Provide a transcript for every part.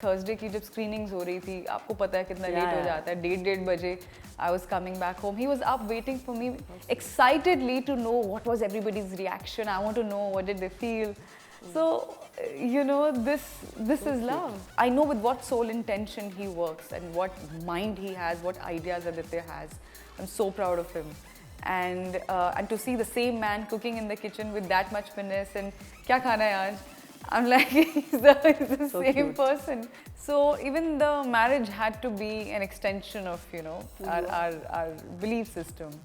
Thursday की जब screenings हो रही थी, आपको पता है कितना लेट हो जाता है, 1:30 बजे I was coming back home, he was up waiting for me excitedly to know what was everybody's reaction, I want to know what did they feel. So, you know, this is love. I know with what soul intention he works and what mind he has, what ideas Aditya has. I'm so proud of him. And to see the same man cooking in the kitchen with that much finesse and kya khana hai aaj? I'm like, he's the so same cute person. So even the marriage had to be an extension of, you know, our belief system.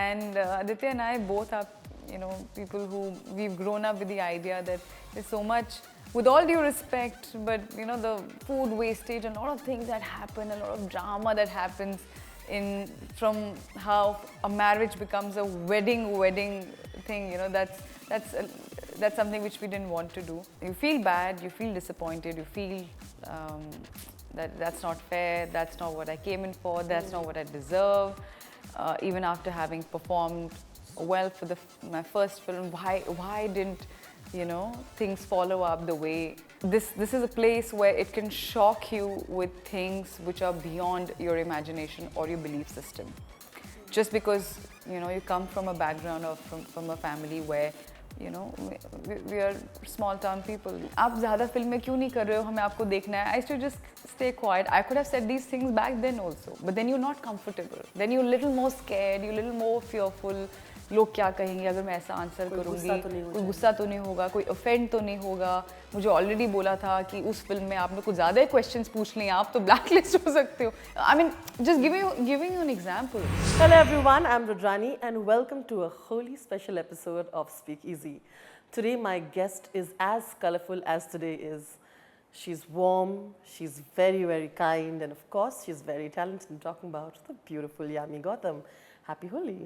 And Aditya and I both are, you know, people who we've grown up with the idea that there's so much, with all due respect, but you know, the food wastage and a lot of things that happen, a lot of drama that happens from how a marriage becomes a wedding thing, you know, that's something which we didn't want to do. You feel bad, you feel disappointed, you feel that's not fair, that's not what I came in for, that's not what I deserve. Even after having performed well for my first film, why didn't, you know, things follow up the way? This is a place where it can shock you with things which are beyond your imagination or your belief system. Just because, you know, you come from a background or from a family where, you know, we are small town people. आप ज़्यादा film में क्यों नहीं कर रहे हो? हमें आपको देखना है. I used to just stay quiet. I could have said these things back then also, but then you're not comfortable. Then you're a little more scared. You're a little more fearful. लोग क्या कहेंगे अगर मैं ऐसा answer करूँगी? कोई गुस्सा तो नहीं होगा, कोई ऑफेंड तो नहीं होगा. मुझे ऑलरेडी बोला था कि उस फिल्म में आपने कुछ ज़्यादा क्वेश्चंस पूछ लिए, आप तो ब्लैकलिस्ट हो सकते हो. I mean, just giving you an example. Hello everyone, I'm Rudrani and welcome to a Holi special episode of Speak Easy. Today my guest is as colorful as today is. She's warm, she's very, very kind, and of course she's very talented. I'm talking about the beautiful Yami Gautam. Happy Holi.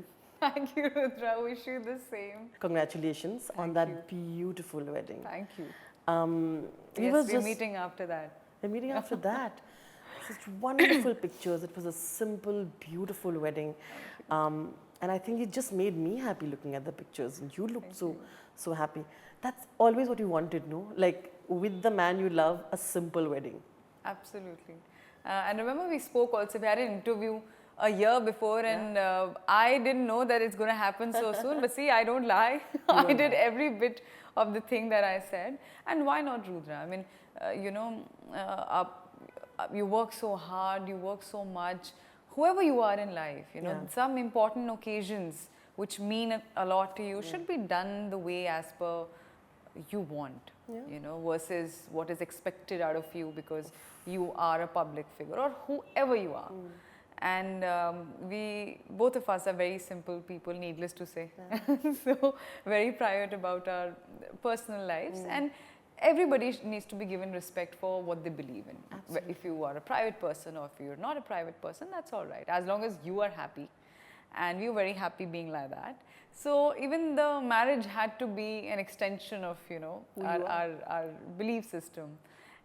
Thank you, Rudra. Wish you the same. Congratulations on that beautiful wedding. Thank you. Yes, we're meeting after that. We're meeting after that. Such wonderful pictures. It was a simple, beautiful wedding. And I think it just made me happy looking at the pictures. And you looked so happy. That's always what you wanted, no? Like, with the man you love, a simple wedding. Absolutely. And remember we spoke also, we had an interview a year before, and I didn't know that it's going to happen so soon. But see, I don't lie. I did every bit of the thing that I said. And why not, Rudra? I mean, you know, you work so hard, you work so much. Whoever you are in life, you know, some important occasions which mean a lot to you should be done the way as per you want, you know, versus what is expected out of you because you are a public figure or whoever you are. And we, both of us are very simple people, needless to say. So, very private about our personal lives. And everybody needs to be given respect for what they believe in. Absolutely. If you are a private person or if you're not a private person, that's all right. As long as you are happy. And we were very happy being like that. So, even the marriage had to be an extension of, you know, our belief system.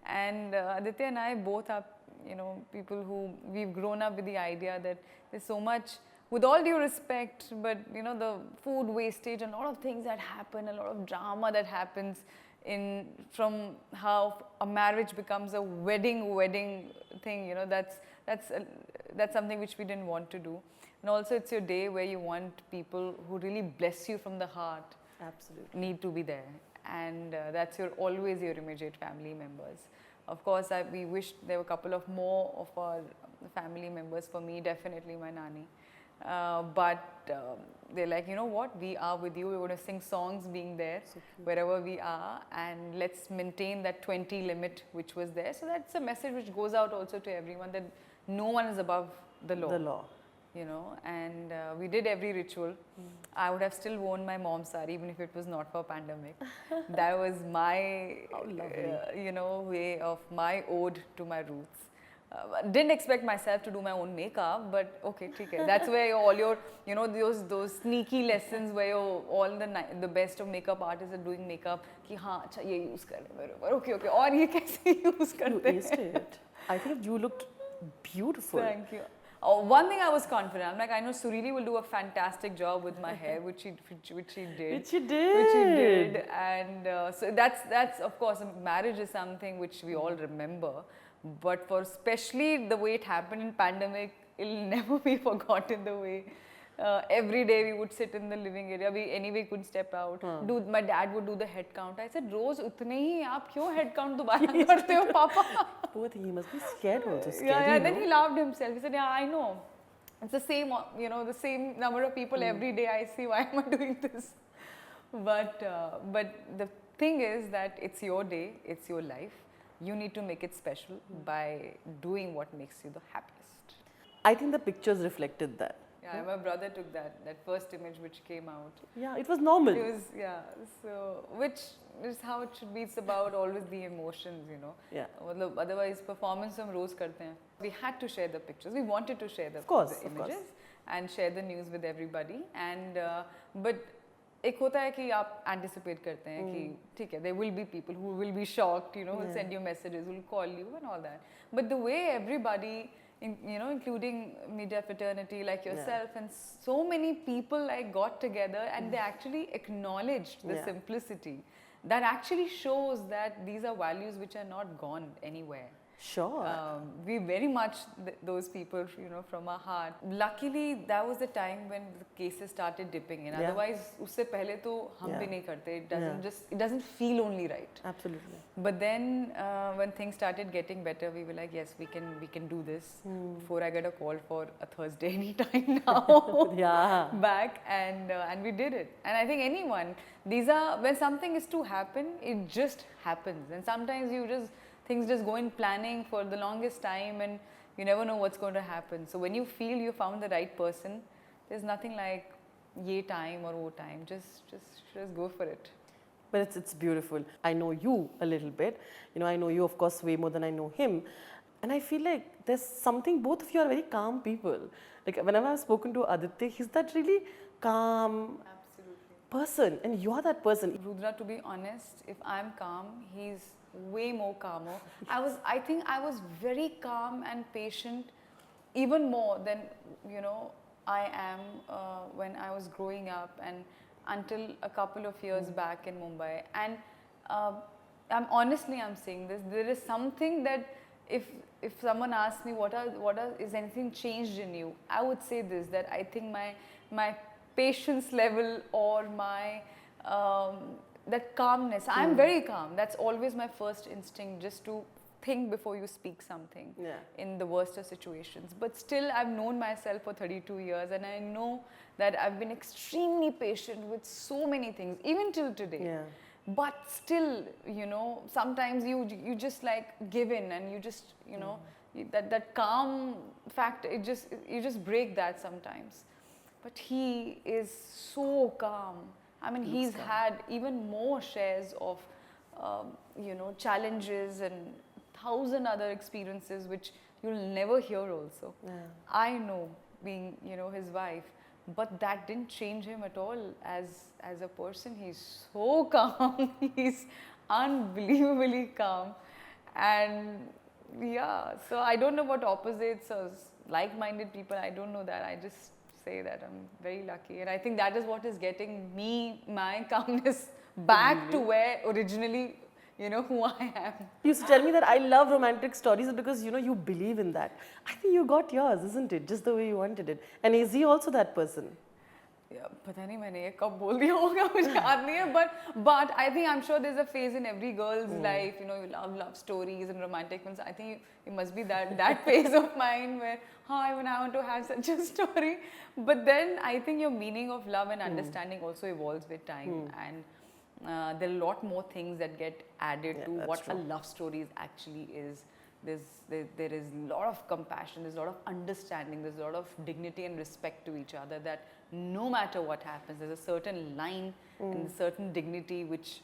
And Aditya and I both are, you know, people who we've grown up with the idea that there's so much, with all due respect, but you know, the food wastage and a lot of things that happen, a lot of drama that happens from how a marriage becomes a wedding thing, you know, that's something which we didn't want to do. And also it's your day where you want people who really bless you from the heart. Absolutely. Need to be there. And that's always your immediate family members. Of course, we wished there were a couple of more of our family members. For me, definitely my nani. But they're like, you know what, we are with you. We're going to sing songs being there wherever we are. And let's maintain that 20 limit which was there. So that's a message which goes out also to everyone that no one is above the law. The law. You know, and we did every ritual. I would have still worn my mom's sari even if it was not for pandemic. That was my, you know, way of my ode to my roots. Didn't expect myself to do my own makeup, but okay, okay. That's where all your, you know, those sneaky lessons where all the best of makeup artists are doing makeup. कि हाँ, अच्छा ये use कर ले मेरे ऊपर. Okay, okay. और ये कैसे use करते हैं? You aced it. I think you looked beautiful. Thank you. One thing I was confident. I'm like, I know Surili will do a fantastic job with my hair, which she did. Which she did. And so that's of course, marriage is something which we all remember. But for especially the way it happened in pandemic, it'll never be forgotten. The way every day we would sit in the living area. We anyway couldn't step out. My dad would do the head count. I said, रोज उतने ही आप क्यों head count दोबारा करते हो, Papa? Poor thing, he must be scared also. Yeah. Then he laughed himself. He said, yeah, I know. It's the same, the same number of people every day. I see, why am I doing this? But the thing is that it's your day, it's your life. You need to make it special by doing what makes you the happiest. I think the pictures reflected that. Yeah, my brother took that first image which came out. Yeah, it was normal. It was, so which is how it should be. It's about always the emotions, Yeah. Otherwise, performance हम रोज करते हैं. We had to share the pictures. We wanted to share the images and share the news with everybody. And but एक होता है कि आप anticipate करते हैं कि ठीक है, there will be people who will be shocked, will send you messages, will call you and all that. But the way everybody, including media fraternity like yourself and so many people got together and they actually acknowledged the simplicity. That actually shows that these are values which are not gone anywhere. Sure. We very much those people, from our heart. Luckily, that was the time when the cases started dipping in. Otherwise, usse pehle to hum bhi nahi karte. It doesn't feel only right. Absolutely. But then when things started getting better, we were like, yes, we can do this. Before I get a call for a Thursday anytime now. Back and we did it. And I think anyone, when something is to happen, it just happens. And sometimes things just go in planning for the longest time and you never know what's going to happen. So when you feel you found the right person, there's nothing like ye time or wo time. Just go for it. But it's beautiful. I know you a little bit. I know you, of course, way more than I know him. And I feel like there's something, both of you are very calm people. Like whenever I've spoken to Aditya, he's that really calm person. And you're that person. Rudra, to be honest, if I'm calm, he's way more calmer. I think I was very calm and patient, even more than I am when I was growing up and until a couple of years back in Mumbai. And I'm saying this. There is something that if someone asks me is anything changed in you, I would say this, that I think my patience level or my that calmness. I'm very calm. That's always my first instinct, just to think before you speak something in the worst of situations. But still, I've known myself for 32 years and I know that I've been extremely patient with so many things, even till today. Yeah. But still, sometimes you just give in and you just, that calm factor, you just break that sometimes. But he is so calm. I mean, he's had even more shares of, challenges and 1,000 other experiences which you'll never hear also. Yeah. I know, being, his wife, but that didn't change him at all as a person. He's so calm. He's unbelievably calm. And so I don't know what opposites or like-minded people, I don't know that. I just say that I'm very lucky, and I think that is what is getting me my calmness back to where originally, who I am. You used to tell me that I love romantic stories because you believe in that. I think you got yours, isn't it? Just the way you wanted it. And is he also that person? Yeah, पता नहीं मैंने ये कब बोल दिया होगा, मुझे याद नहीं है, but I think I'm sure there's a phase in every girl's life, you love stories and romantic ones. I think it must be that phase of mine where even I want to have such a story. But then I think your meaning of love and understanding also evolves with time, and there are a lot more things that get added to what a love story actually is. There is a lot of compassion, there's a lot of understanding, there's a lot of dignity and respect to each other, that no matter what happens, there's a certain line and a certain dignity which,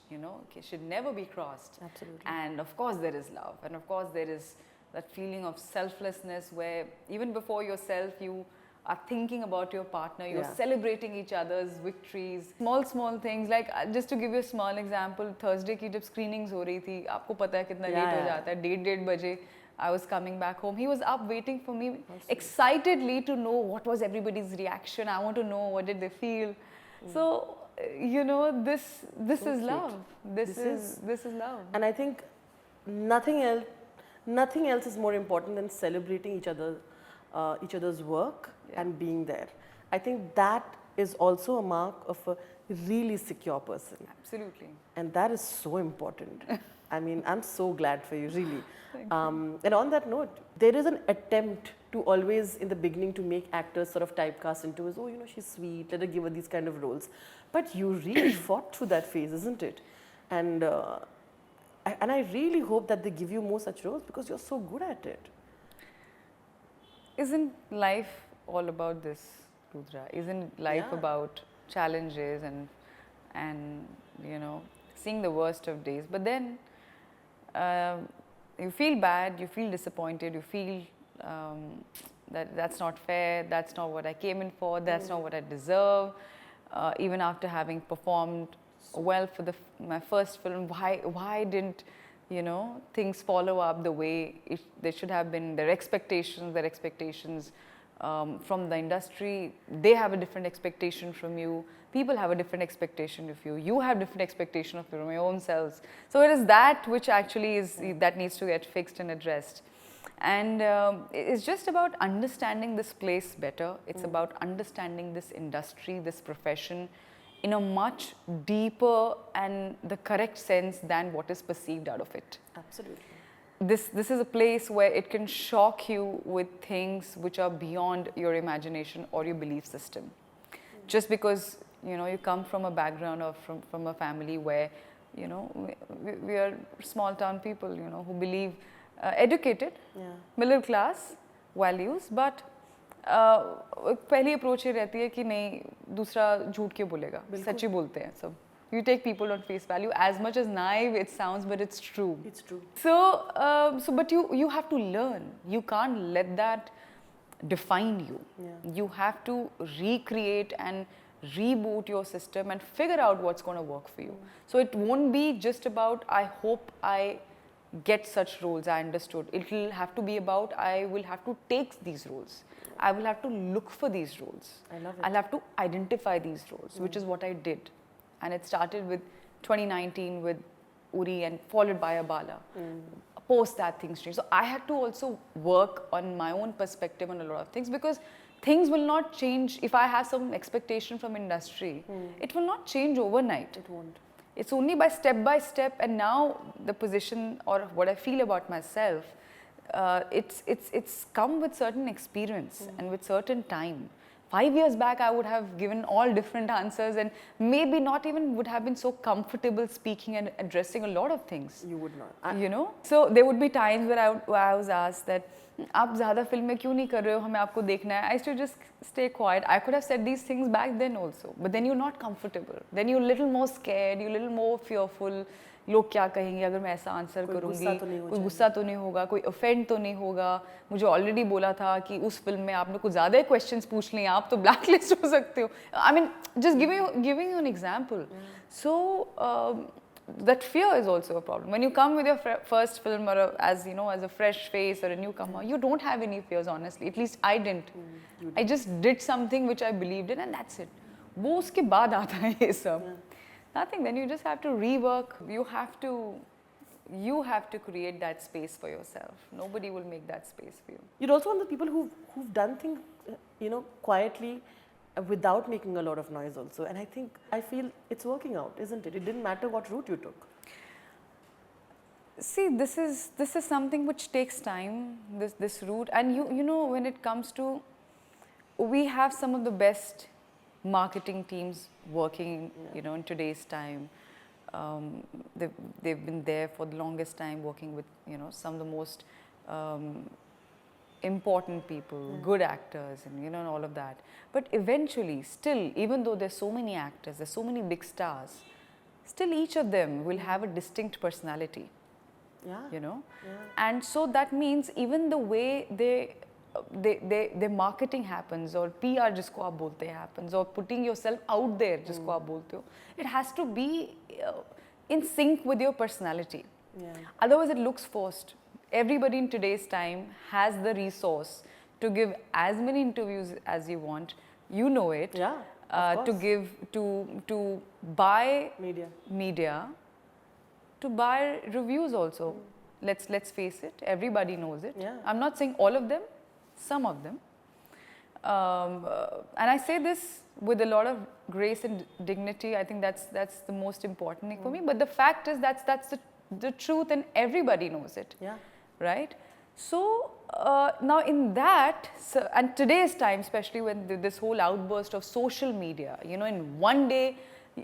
should never be crossed. Absolutely. And of course there is love, and of course there is that feeling of selflessness where even before yourself, you are thinking about your partner, you're celebrating each other's victories. Small things, like just to give you a small example, Thursday की जब screenings हो रही थी, आपको पता है कितना late हो जाता है, 1:30 बजे I was coming back home. He was up waiting for me excitedly to know what was everybody's reaction. I want to know what did they feel. So, you know, this So is cute. love. This is love. And I think nothing else is more important than celebrating each other's work and being there. I think that is also a mark of a really secure person. Absolutely. And that is so important. I mean, I'm so glad for you, really. And on that note, there is an attempt to always, in the beginning, to make actors sort of typecast into as, oh, you know, she's sweet, let her give her these kind of roles. But you really fought through that phase, isn't it? And I really hope that they give you more such roles because you're so good at it. Isn't life all about this, Rudra? Isn't life about challenges and you know, seeing the worst of days? But then you feel bad, you feel disappointed, you feel that that's not fair, that's not what I came in for, that's not what I deserve. Even after having performed well for my first film, why didn't, you know, things follow up the way they should have been? Their expectations from the industry, they have a different expectation from you. People have a different expectation of you. You have different expectation of your own selves. So it is that which actually that needs to get fixed and addressed. And it's just about understanding this place better. It's about understanding this industry, this profession, in a much deeper and the correct sense than what is perceived out of it. Absolutely. This is a place where it can shock you with things which are beyond your imagination or your belief system. Just because, you know, you come from a background or from a family where, you know, we are small town people, you know, who believe educated, middle class values, but पहली approach ये रहती है कि नहीं दूसरा झूठ क्यों बोलेगा, सच ही बोलते हैं सब. You take people on face value, as much as naive it sounds, but it's true. It's true. So, but you have to learn. You can't let that define you. You have to recreate and reboot your system and figure out what's going to work for you. So it won't be just about, I hope I get such roles, I understood. It will have to be about, I will have to take these roles. I will have to look for these roles. I love it. I'll have to identify these roles, which is what I did. And it started with 2019 with Uri and followed by Abala. Post that, things changed. So I had to also work on my own perspective on a lot of things, because things will not change. If I have some expectation from industry, it will not change overnight. It won't. It's only by step, and now the position or what I feel about myself, it's come with certain experience and with certain time. 5 years back, I would have given all different answers and maybe not even would have been so comfortable speaking and addressing a lot of things. You would not. You know? So there would be times where I was asked that, आप ज़्यादा फिल्में क्यों नहीं कर रहे हो, हमें आपको देखना है. I used to just stay quiet. I could have said these things back then also, but then you're not comfortable. Then you're a little more scared, you're a little more fearful. लोग क्या कहेंगे अगर मैं ऐसा answer करूँगी, कोई गुस्सा तो नहीं होगा, कोई ऑफेंड तो नहीं होगा. मुझे ऑलरेडी बोला था कि उस फिल्म में आपने कुछ ज़्यादा क्वेश्चंस पूछ लिए, आप तो ब्लैक लिस्ट हो सकते हो. I mean, just giving you an example. So that fear is also a problem. When you come with your first film or as you know, as a fresh face or a newcomer, you don't have any fears, honestly. At least I didn't. I just did something which I believed in, and that's it. वो उसके बाद आता है ये सब. Nothing. Then you just have to rework. You have to create that space for yourself. Nobody will make that space for you. You're also one of the people who've done things, you know, quietly, without making a lot of noise also. And I feel it's working out, isn't it? It didn't matter what route you took. See, this is something which takes time, this route. And you know, when it comes to, we have some of the best marketing teams working, you know, in today's time. They've been there for the longest time, working with, you know, some of the most important people, good actors, and you know, and all of that. But eventually, still, even though there's so many actors, there's so many big stars, still each of them will have a distinct personality. You know, and so that means even the way their marketing happens, or PR जिसको आप बोलते हैं happens, or putting yourself out there जिसको आप बोलते हो, it has to be in sync with your personality. Otherwise it looks forced. everybody in today's time has the resource to give as many interviews as you want. You know it. Yeah, to give, to buy media, to buy reviews also. Let's face it, everybody knows it. Yeah. I'm not saying all of them, some of them. And I say this with a lot of grace and dignity. I think that's the most important thing for me. But the fact is that's the truth, and everybody knows it. Yeah. Right? So now in that, and today's time, especially when this whole outburst of social media, you know, in one day,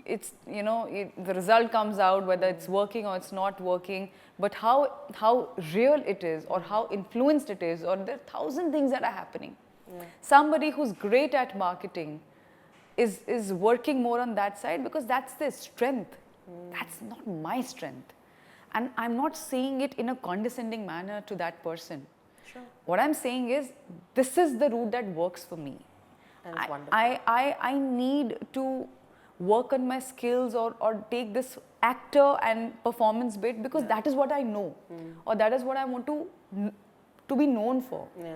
it's, you know, the result comes out, whether it's working or it's not working, but how real it is, or how influenced it is, or there are 1,000 things that are happening. Yeah. Somebody who's great at marketing is working more on that side because that's their strength. That's not my strength. And I'm not saying it in a condescending manner to that person. Sure. What I'm saying is, this is the route that works for me. And it's wonderful. I need to work on my skills, or take this actor and performance bit, because that is what I know, or that is what I want to be known for. Yeah.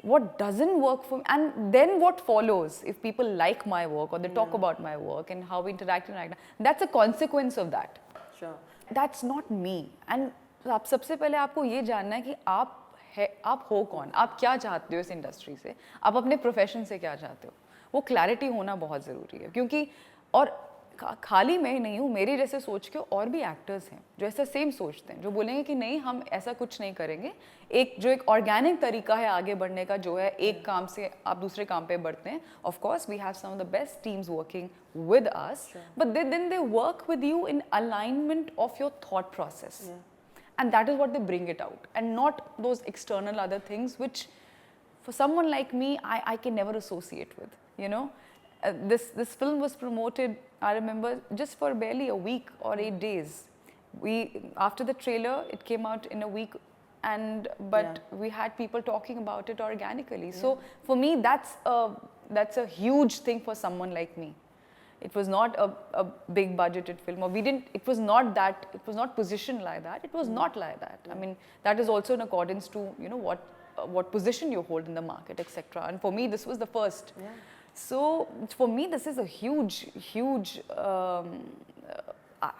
What doesn't work for me, and then what follows, if people like my work or they talk about my work and how we interact, that's a consequence of that. Sure. That's not me. And आप सबसे पहले आपको ये जानना है कि आप हो कौन, आप क्या चाहते हो इस इंडस्ट्री से, आप अपने प्रोफेशन से क्या चाहते हो, वो क्लैरिटी होना बहुत ज़रूरी है. क्योंकि और खाली मैं ही नहीं हूँ, मेरे जैसे सोच के और भी एक्टर्स हैं जो ऐसा सेम सोचते हैं, जो बोलेंगे कि नहीं हम ऐसा कुछ नहीं करेंगे. एक ऑर्गेनिक तरीका है आगे बढ़ने का, जो है एक काम से आप दूसरे काम पे बढ़ते हैं. Of course we have some of the best teams working with us, but then they work with you in alignment of your thought process. And that is what they bring it out, and not those external other things which for someone like me I can never associate with, you know. This film was promoted, I remember, just for barely a week or 8 days. After the trailer, it came out in a week, but we had people talking about it organically. So for me, that's a huge thing for someone like me. It was not a big budgeted film, or it was not positioned like that. It was not like that. I mean, that is also in accordance to, you know, what position you hold in the market, etc. And for me, this was the first. So for me, this is a huge,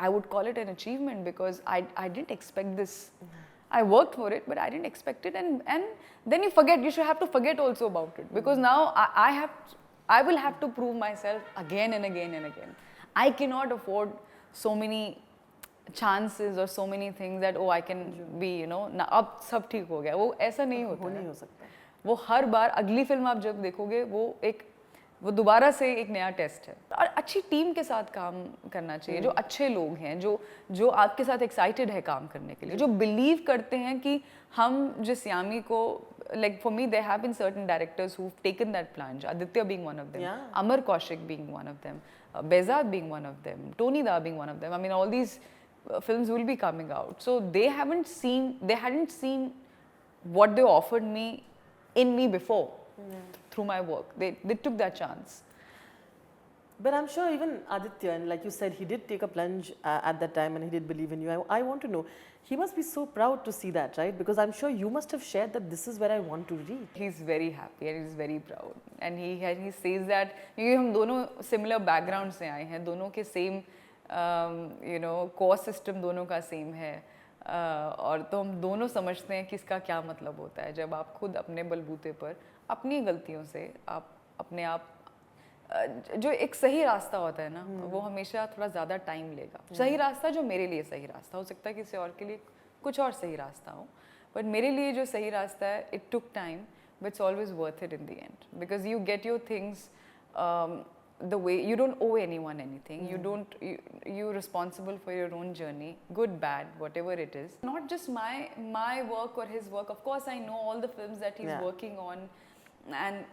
I would call it an achievement, because I didn't expect this. I worked for it, but I didn't expect it. And then you have to forget also about it, because now I will have to prove myself again and again and again. I cannot afford so many chances or so many things that I can be, you know, ना अब सब ठीक हो गया. वो ऐसा नहीं होता है. नहीं हो सकता. वो हर बार अगली फिल्म आप जब देखोगे, वो दोबारा से एक नया टेस्ट है. और अच्छी टीम के साथ काम करना चाहिए, जो अच्छे लोग हैं, जो आपके साथ एक्साइटेड है काम करने के लिए, जो बिलीव करते हैं कि हम जिस यामी को, like for me, there have been certain directors who've taken that plunge. Aditya being one of them, Amar Kaushik being one of them, Behzad being one of them, Tony Da being one of them. I mean, all these films will be coming out. So they hadn't seen what they offered me in me before through my work. They took that chance. But I'm sure even Aditya, and like you said, he did take a plunge at that time, and he did believe in you. I want to know, he must be so proud to see that, right? Because I'm sure you must have shared that this is where I want to reach. He's very happy and he's very proud. And he says that, क्योंकि हम दोनों similar background से आए हैं, दोनों के same, you know, core system दोनों का same है. और तो हम दोनों समझते हैं कि इसका क्या मतलब होता है जब आप खुद अपने बलबूते पर अपनी गलतियों से आप अपने आप, जो एक सही रास्ता होता है ना, वो हमेशा थोड़ा ज़्यादा टाइम लेगा. सही रास्ता जो मेरे लिए सही रास्ता हो सकता है, किसी और के लिए कुछ और सही रास्ता हो, बट मेरे लिए जो सही रास्ता है, it took time, but it's always worth it in the end, because you get your things the way. You don't owe anyone anything. You're responsible for your own journey, good, bad, whatever it is. Not just my work or his work. Of course, I know all the films that he's working on, and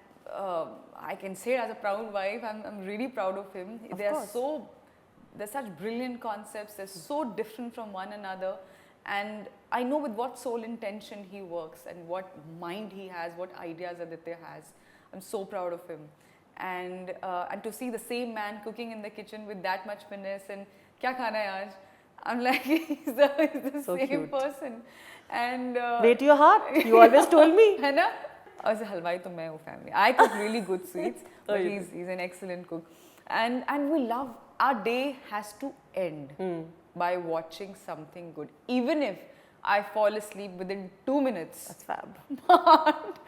I can say it as a proud wife, I'm really proud of him. They're such brilliant concepts. They're so different from one another, and I know with what sole intention he works and what mind he has, what ideas Aditya has. I'm so proud of him. And to see the same man cooking in the kitchen with that much finesse and kya khana hai aaj, I'm like, he's the So same cute. person. And Way to your heart. You always told me. है ना? Also, halwai to मैं हूँ family. I cook really good sweets, Oh, but you he's an excellent cook. And we love, our day has to end by watching something good. Even if I fall asleep within 2 minutes, That's fab. but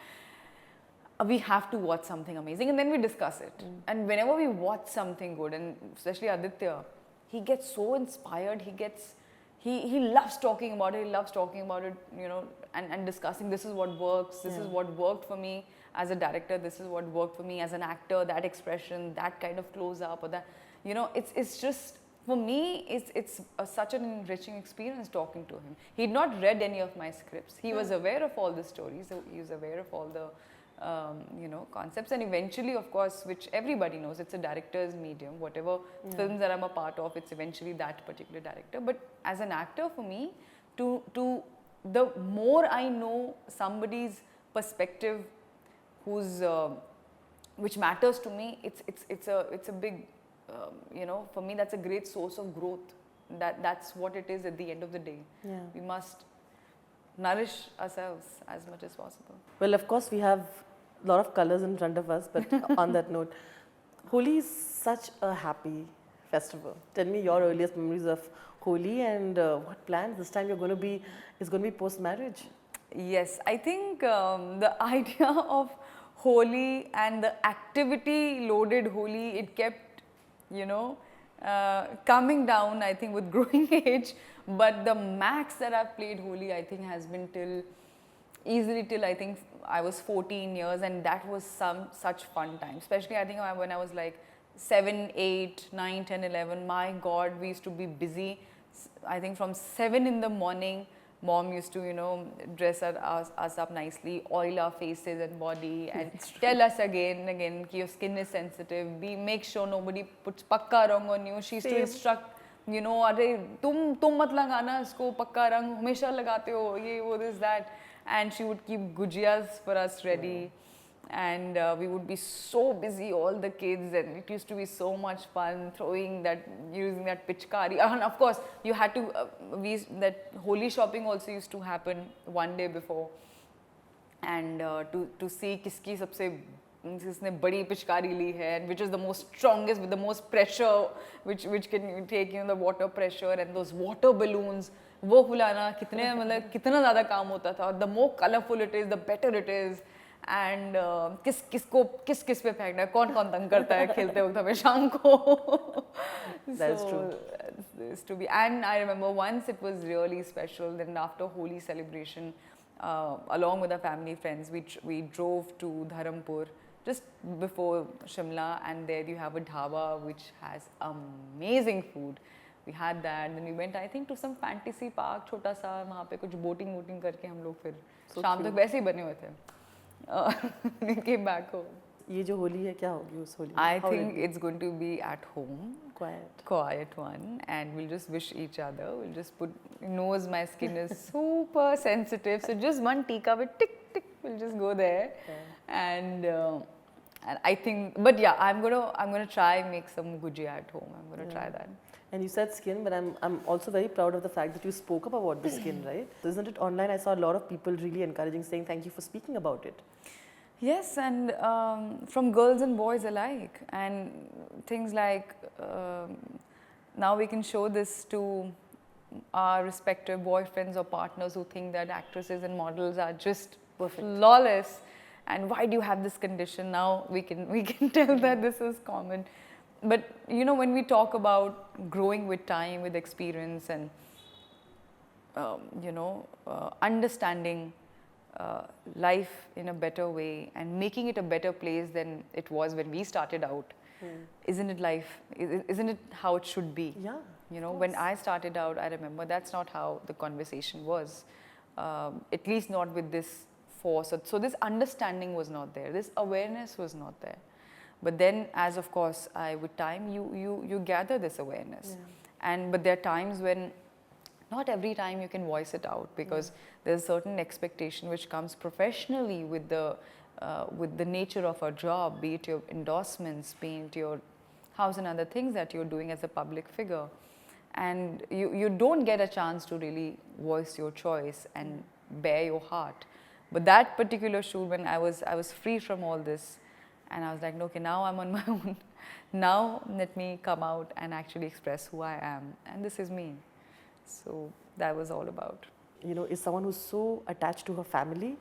we have to watch something amazing and then we discuss it. And whenever we watch something good, and especially Aditya, he gets so inspired. He loves talking about it. He loves talking about it, you know, and discussing. This is what works. This is what worked for me as a director. This is what worked for me as an actor. That expression, that kind of close up, or that, you know, it's just, for me, it's such an enriching experience talking to him. He'd not read any of my scripts. He was aware of all the stories. He was aware of all the you know, concepts, and eventually, of course, which everybody knows, it's a director's medium. Whatever films that I'm a part of, it's eventually that particular director. But as an actor, for me, to the more I know somebody's perspective, who's which matters to me, it's a big you know, for me, that's a great source of growth. That's what it is at the end of the day. Yeah. We must nourish ourselves as much as possible. Well, of course, we have a lot of colors in front of us, but on that note, Holi is such a happy festival. Tell me your earliest memories of Holi and what plans this time is going to be post-marriage. Yes, I think the idea of Holi and the activity-loaded Holi, it kept, you know, coming down, I think, with growing age. But the max that I've played Holi, I think, has been easily till I think I was 14 years, and that was such fun time. Especially I think when I was like 7, 8, 9, 10, 11, my God, we used to be busy. I think from 7 in the morning, mom used to, you know, dress us up nicely, oil our faces and body, and tell us again and again that your skin is sensitive. Make sure nobody puts pakka rang on you. She used to instruct, you know, अरे तुम मत लगाना इसको पक्का रंग हमेशा लगाते हो ये वो this that, and she would keep gujiyas for us ready, and we would be so busy, all the kids, and it used to be so much fun using that pichkari, and of course you had to that Holi shopping also used to happen one day before, and to see kiski sabse जिसने बड़ी पिचकारी ली है, and which is the most strongest with the most pressure, which can take, you know, the water pressure, and those water balloons, वो फुलाना कितने मतलब कितना ज़्यादा काम होता था. The more colorful it is, the better it is, and किस पे फेंकना है, कौन तंग करता है खेलते वक्त हमें शाम को. That's true. It's to be, and I remember once it was really special. Then after Holi celebration, along with our family friends, we drove to Dharampur, just before Shimla, and there you have a dhaba which has amazing food. We had that, and then we went, I think, to some fantasy park, छोटा सा, वहाँ पे कुछ boating करके हम लोग फिर शाम तक वैसे ही बने हुए थे. Came back home. ये जो होली है क्या होगी उस Holi? I think it's going to be at home. Quiet one, and we'll just wish each other. We'll just put, knows my skin is super sensitive, so just one tika with tick tick, we'll just go there, and I think, but yeah, I'm gonna try make some gujia at home. I'm gonna try that. And you said skin, but I'm also very proud of the fact that you spoke about the skin, right? Isn't it online? I saw a lot of people really encouraging, saying thank you for speaking about it. Yes, and from girls and boys alike, and things like now we can show this to our respective boyfriends or partners who think that actresses and models are just flawless, and why do you have this condition? Now we can tell that this is common. But you know, when we talk about growing with time, with experience, and you know, understanding life in a better way and making it a better place than it was when we started out, isn't it life? Isn't it how it should be? Yeah. You know, when I started out, I remember that's not how the conversation was. At least not with this force. So this understanding was not there. This awareness was not there. But then, as of course, with time, you gather this awareness. Yeah. But there are times when not every time you can voice it out, because there's a certain expectation which comes professionally with the nature of our job, be it your endorsements, be it your house and other things that you're doing as a public figure. and you don't get a chance to really voice your choice and bare your heart. But that particular shoot, when I was free from all this, and I was like, okay, now I'm on my own. Now let me come out and actually express who I am, and this is me. So that was all about. You know, is someone who's so attached to her family,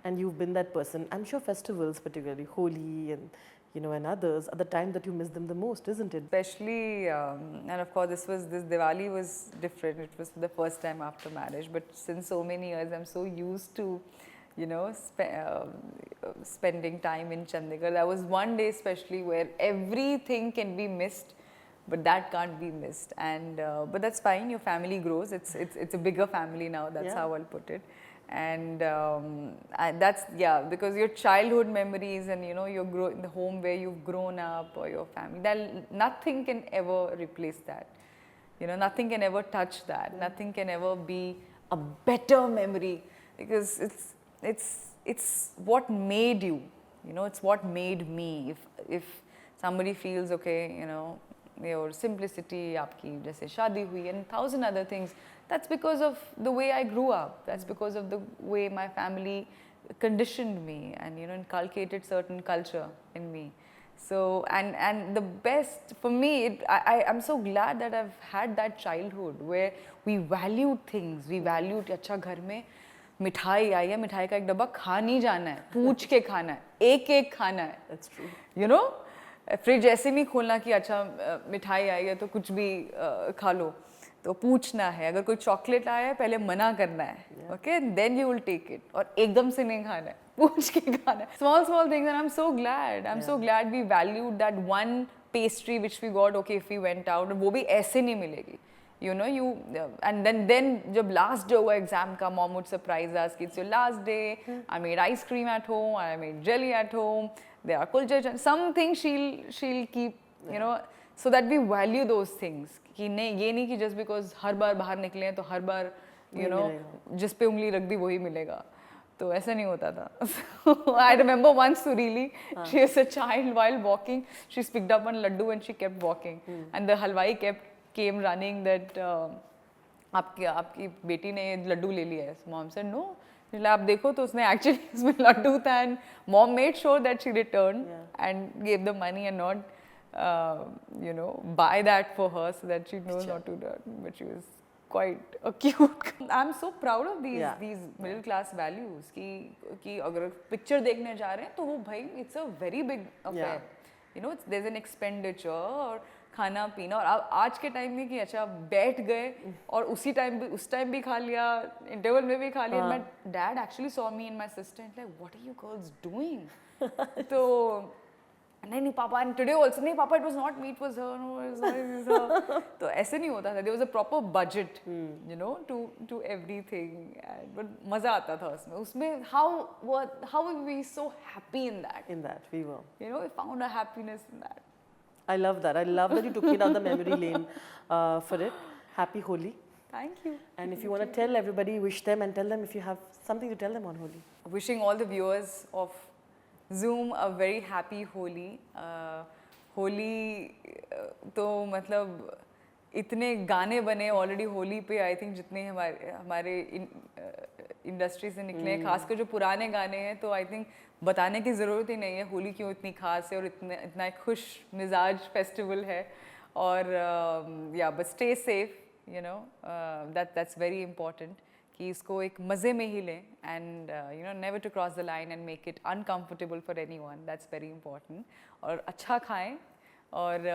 and you've been that person. I'm sure festivals, particularly Holi and and others, are the time that you miss them the most, isn't it? Especially, and of course, this Diwali was different. It was the first time after marriage, but since so many years, I'm so used to, spending time in Chandigarh. There was one day especially where everything can be missed, but that can't be missed. And but that's fine. Your family grows. It's a bigger family now. That's how I'll put it. And that's because your childhood memories and the home where you've grown up or your family, that nothing can ever replace that. Nothing can ever touch that. Nothing can ever be a better memory, because it's what made you. It's what made me. If somebody feels okay, your simplicity, aapki jaise shaadi hui, and 1,000 other things. That's because of the way I grew up. That's because of the way my family conditioned me and inculcated certain culture in me. So and the best for me, I'm so glad that I've had that childhood where we valued things. We valued अच्छा घर में मिठाई आई है, मिठाई का एक डब्बा खा नहीं जाना है, पूछ के खाना है, एक खाना है. That's true. फ्रिज ऐसे नहीं खोलना कि अच्छा मिठाई आई है तो कुछ भी खा लो. तो पूछना है, अगर कोई चॉकलेट आया है पहले मना करना है, okay, then you will take it, और एकदम से नहीं खाना है, पूछ के खाना है. Small things, and I am so glad we valued that one pastry which we got, okay, if we went out, वो भी ऐसे नहीं मिलेगी. And then जब last day हुआ exam का, mom would surprise us कि it's your last day, I made ice cream at home, I made jelly at home, there are kulche, something she'll keep, so that we value those things. कि नहीं, ये नहीं कि just because हर बार बाहर निकले हैं तो हर बार जिस पे उंगली रख दी वही मिलेगा. तो ऐसा नहीं होता था. I remember once Surili, she was a child, while walking, she picked up one laddu and she kept walking, and the halwai came running that आपकी बेटी ने ये लड्डू ले लिया है. Mom said no. आप देखो तो उसने actually उसमें लड्डू था, and mom made sure that she returned and gave the money and not buy that for her so that she knows not to do it. But she was quite cute. I'm so proud of these middle class values कि अगर picture देखने जा रहे हैं तो वो भाई it's a very big affair. There's an expenditure और खाना पीना, और आज के टाइम में कि अच्छा बैठ गए और उस टाइम भी खा लिया, इंटरवल में भी खा लिया. My dad actually saw me and my sister and like, what are you girls doing? तो नहीं पापा, and today also नहीं पापा, it was not me, it was her, no, it was her. तो ऐसे नहीं होता था. There was a proper budget, to everything. But मजा आता था उसमें. How were we so happy in that? In that we were. We found a happiness in that. I love that. I love that you took me down the memory lane for it. Happy Holi. Thank you. And if you want to tell everybody, wish them and tell them if you have something to tell them on Holi. Wishing all the viewers of Zoom a very happy Holi. Holi तो मतलब इतने गाने बने already Holi पे, I think जितने हमारे industry से निकले, खासकर जो पुराने गाने हैं, तो I think बताने की ज़रूरत ही नहीं है होली क्यों इतनी खास है और इतना एक खुश मिजाज फेस्टिवल है. और but stay safe, that's very important, कि इसको एक मज़े में ही लें, and never to cross the line and make it uncomfortable for anyone. That's very important. और अच्छा खाएं और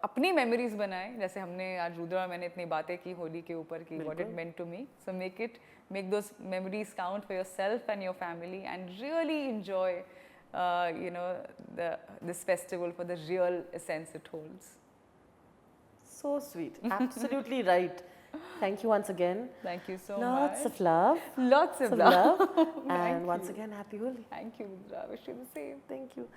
अपनी मेमोरीज बनाएं, जैसे हमने आज रुद्रा और मैंने इतनी बातें की होली के ऊपर कि what it meant to me. So make those memories count for yourself and your family, and really enjoy this festival for the real essence it holds. So sweet. Absolutely right. Thank you once again. Thank you so Lots much. of love. Lots of love. And once again, happy Holi. Thank you, Rudra. I wish you the same. Thank you.